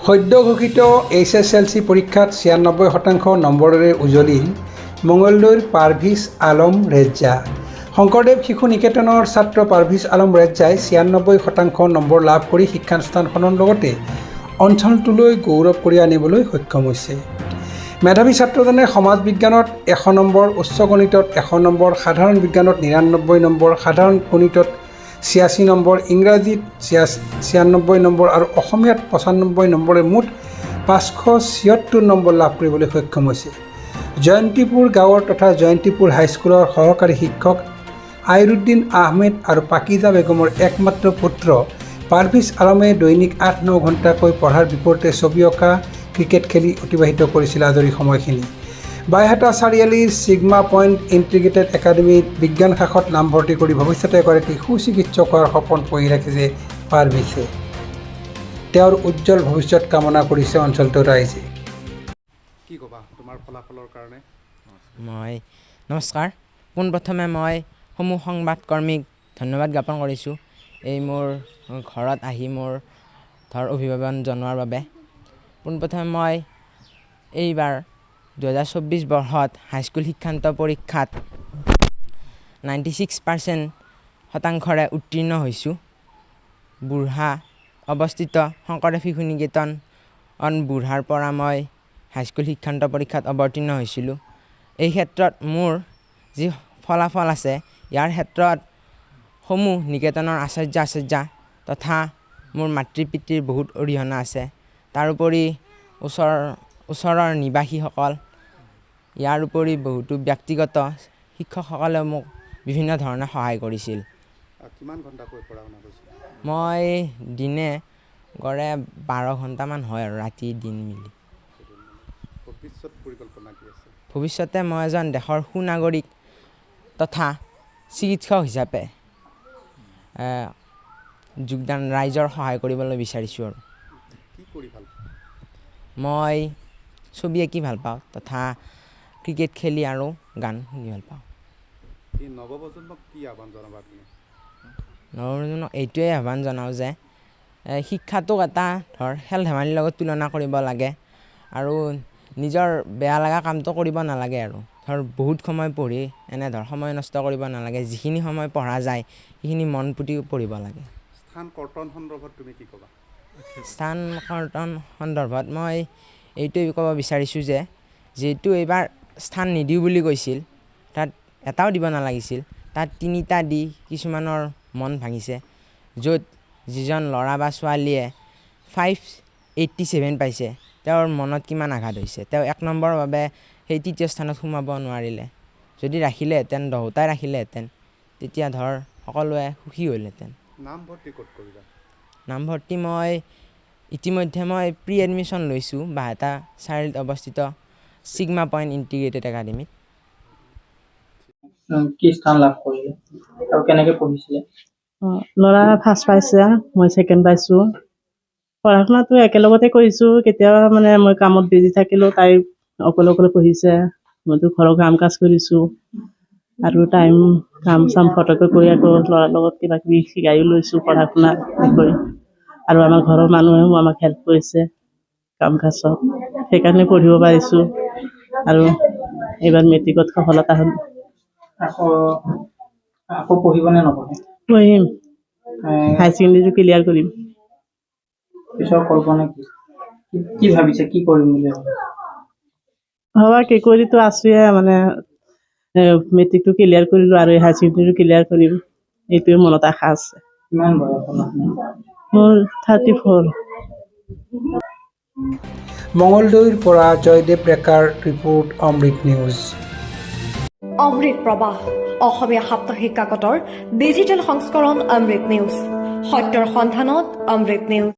সদ্য ঘোষিত HSLC পৰীক্ষাত 96% নম্বৰেৰে উজলিল মঙলদৈৰ পাৰভিজ আলম ৰেজ্জা। শংকৰদেৱ শিশু নিকেতনৰ ছাত্ৰ পাৰভিজ আলম ৰেজ্জাই 96% নম্বৰ লাভ কৰি শিক্ষানুষ্ঠানখনৰ লগতে অঞ্চলটোলৈ গৌৰৱ কৰি আনিবলৈ সক্ষম হৈছে। মেধাৱী ছাত্ৰজনে সমাজ বিজ্ঞানত 100 নম্বৰ, উচ্চ গণিতত 100 নম্বৰ, সাধাৰণ বিজ্ঞানত 99 নম্বৰ, সাধাৰণ গণিতত 86 নম্বৰ, ইংৰাজীত 96 নম্বৰ আৰু অসমীয়াত 95 নম্বৰে মুঠ 576 নম্বৰ লাভ কৰিবলৈ সক্ষম হৈছে। জয়ন্তীপুৰ গাঁৱৰ তথা জয়ন্তীপুৰ হাইস্কুলৰ সহকাৰী শিক্ষক আইৰুদ্দিন আহমেদ আৰু পাকিজা বেগমৰ একমাত্ৰ পুত্ৰ পাৰভিজ আলমে দৈনিক 8-9 ঘণ্টাকৈ পঢ়াৰ বিপৰীতে ছবি অঁকা, ক্ৰিকেট খেলি অতিবাহিত কৰিছিল আজৰি সময়খিনি। বাইহাটা চাৰিআলিৰ ছিগমা পইণ্ট ইণ্টিগ্ৰেটেড একাডেমীত বিজ্ঞান শাখাত নামভৰ্তি কৰি ভৱিষ্যতে এগৰাকী সুচিকিৎসক হোৱাৰ সপোন পুহি ৰাখিছে পাৰভিজে। তেওঁৰ উজ্জ্বল ভৱিষ্যত কামনা কৰিছে অঞ্চলটোৰ ৰাইজে। কি ক'বা তোমাৰ ফলাফলৰ কাৰণে? নমস্কাৰ। পোনপ্ৰথমে মই সমূহ সংবাদকৰ্মীক ধন্যবাদ জ্ঞাপন কৰিছোঁ এই মোৰ ঘৰত আহি মোৰ অভিভাৱন জনোৱাৰ বাবে। পোনপ্ৰথমে মই এইবাৰ 2024 বৰ্ষত হাইস্কুল শিক্ষান্ত পৰীক্ষাত 96% উত্তীৰ্ণ হৈছোঁ। বুঢ়া অৱস্থিত শংকৰদেৱ শিশু নিকেতন বুঢ়াৰ পৰা মই হাইস্কুল শিক্ষান্ত পৰীক্ষাত অৱতীৰ্ণ হৈছিলোঁ। এই ক্ষেত্ৰত মোৰ যি ফলাফল আছে ইয়াৰ ক্ষেত্ৰত সমূহ নিকেতনৰ আচাৰ্য তথা মোৰ মাতৃ পিতৃৰ বহুত অৰিহণা আছে। তাৰোপৰি ওচৰৰ নিবাসীসকল, ইয়াৰ উপৰি বহুতো ব্যক্তিগত শিক্ষকসকলে মোক বিভিন্ন ধৰণে সহায় কৰিছিল। কিমান ঘণ্টাকৈ পঢ়া শুনা কৰিছিল? মই দিনে গড়ে 12 ঘণ্টামান হয় আৰু ৰাতি দিন মিলি। ভৱিষ্যত পৰিকল্পনা কি আছে? ভৱিষ্যতে মই এজন দেশৰ সুনাগৰিক তথা চিকিৎসক হিচাপে যোগদান ৰাইজৰ সহায় কৰিবলৈ বিচাৰিছোঁ। আৰু কি কৰি ভাল পাওঁ? মই ছবি আঁকি ভাল পাওঁ তথা ক্ৰিকেট খেলি আৰু গান শুনি ভাল পাওঁ। এই নৱপ্ৰজন্মক কি আহ্বান জনাবা তুমি? নৱপ্ৰজন্মক এইটোৱে আহ্বান জনাওঁ যে শিক্ষাটোক এটা খেল ধেমালিৰ লগত তুলনা কৰিব লাগে আৰু নিজৰ বেয়া লগা কামটো কৰিব নালাগে। আৰু বহুত সময় পঢ়ি সময় নষ্ট কৰিব নালাগে। যিখিনি সময় পঢ়া যায় সেইখিনি মন পুতি পঢ়িব লাগে। স্থান কৰ্তন সন্দৰ্ভত তুমি কি ক'বা? স্থান কৰ্তন সন্দৰ্ভত মই এইটোৱে ক'ব বিচাৰিছোঁ যে যিহেতু এইবাৰ স্থান নিদিওঁ বুলি কৈছিল, তাত এটাও দিব নালাগিছিল। তাত 3টা দি কিছুমানৰ মন ভাঙিছে। য'ত যিজন ল'ৰা বা ছোৱালীয়ে 587 পাইছে তেওঁৰ মনত কিমান আঘাত হৈছে। তেওঁ 1 নম্বৰৰ বাবে সেই 3য় স্থানত সোমাব নোৱাৰিলে। যদি ৰাখিলেহেঁতেন, 10টাই ৰাখিলেহেঁতেন, তেতিয়া সকলোৱে সুখী হ'লহেঁতেন। নামভৰ্তি ক'ত কৰিবা? নামভৰ্তি মই ইতিমধ্যে প্ৰি এডমিশ্যন লৈছোঁ বাইহাটা চাৰিআলিত অৱস্থিত ছিগমা পইণ্ট ইণ্টিগ্ৰেটেড একাডেমীত। কি স্থান লাভ কৰিলে আৰু কেনেকৈ পঢ়িছিলে? ল'ৰা ফাৰ্ষ্ট পাইছে, মই ছেকেণ্ড পাইছোঁ। পঢ়া শুনাটো একেলগতে কৰিছোঁ। কেতিয়াবা মই কামত বিজি থাকিলেও তাই অকলে পঢ়িছে। মইতো ঘৰৰ কাম কাজ কৰিছোঁ আৰু কাম চাম ফটকৈ কৰি আকৌ ল'ৰাৰ লগত কিবা কিবি শিকাইও লৈছোঁ পঢ়া শুনা কৰি। আৰু আমাৰ ঘৰৰ মানুহেও আমাক হেল্প কৰিছে কাম কাজত, সেইকাৰণে পঢ়িব পাৰিছোঁ আৰু এইবাৰ মেট্ৰিকত সফলতা হ'ল। আকৌ পঢ়িবনে নপঢ়ে? পঢ়িম, হাই ছেকেণ্ডেৰীটো ক্লিয়াৰ কৰিম। পিছৰ কল্পনা কি ভাবিছে, কি কৰিম বুলি কি কৰিতো আছোঁৱে, মেট্ৰিকটো ক্লিয়াৰ কৰিলোঁ আৰু হাই ছেকেণ্ডেৰীটো ক্লিয়াৰ কৰিম, এইটোৱে মনত আশা আছে। কিমান বয়স হ'ল? মোৰ 34। মঙলদৈৰ পৰা জয়দেৱ ডেকাৰ ৰিপৰ্ট, অমৃত নিউজ। অমৃত প্ৰবাহ অসমীয়া সাপ্তাহিক কাকতৰ ডিজিটেল সংস্কৰণ অমৃত নিউজ। সত্যৰ সন্ধানত অমৃত নিউজ।